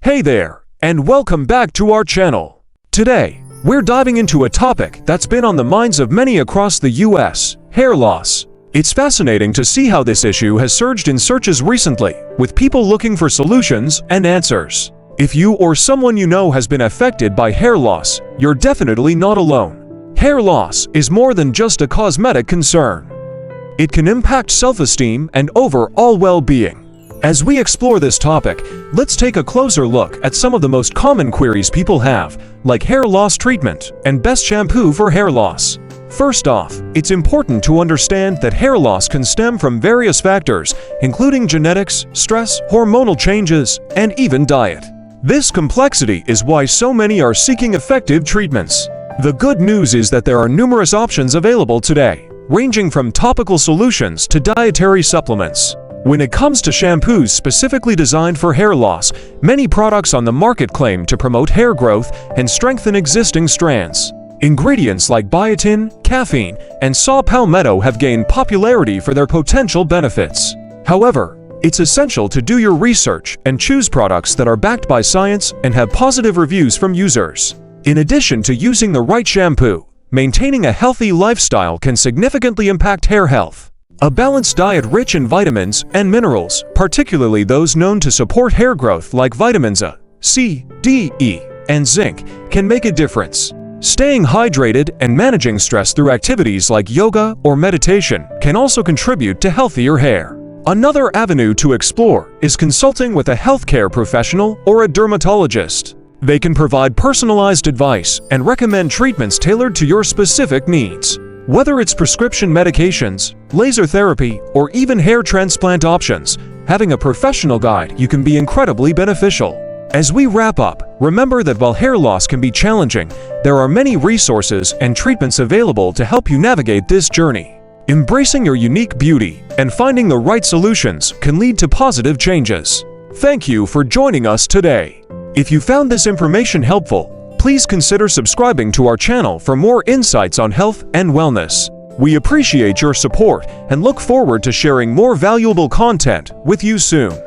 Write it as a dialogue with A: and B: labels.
A: Hey there, and welcome back to our channel. Today, we're diving into a topic that's been on the minds of many across the US, hair loss. It's fascinating to see how this issue has surged in searches recently, with people looking for solutions and answers. If you or someone you know has been affected by hair loss, you're definitely not alone. Hair loss is more than just a cosmetic concern. It can impact self-esteem and overall well-being. As we explore this topic, let's take a closer look at some of the most common queries people have, like hair loss treatment and best shampoo for hair loss. First off, it's important to understand that hair loss can stem from various factors, including genetics, stress, hormonal changes, and even diet. This complexity is why so many are seeking effective treatments. The good news is that there are numerous options available today, ranging from topical solutions to dietary supplements. When it comes to shampoos specifically designed for hair loss, many products on the market claim to promote hair growth and strengthen existing strands. Ingredients like biotin, caffeine, and saw palmetto have gained popularity for their potential benefits. However, it's essential to do your research and choose products that are backed by science and have positive reviews from users. In addition to using the right shampoo, maintaining a healthy lifestyle can significantly impact hair health. A balanced diet rich in vitamins and minerals, particularly those known to support hair growth like vitamins A, C, D, E, and zinc, can make a difference. Staying hydrated and managing stress through activities like yoga or meditation can also contribute to healthier hair. Another avenue to explore is consulting with a healthcare professional or a dermatologist. They can provide personalized advice and recommend treatments tailored to your specific needs. Whether it's prescription medications, laser therapy, or even hair transplant options, having a professional guide can be incredibly beneficial. As we wrap up, remember that while hair loss can be challenging, there are many resources and treatments available to help you navigate this journey. Embracing your unique beauty and finding the right solutions can lead to positive changes. Thank you for joining us today. If you found this information helpful, please consider subscribing to our channel for more insights on health and wellness. We appreciate your support and look forward to sharing more valuable content with you soon.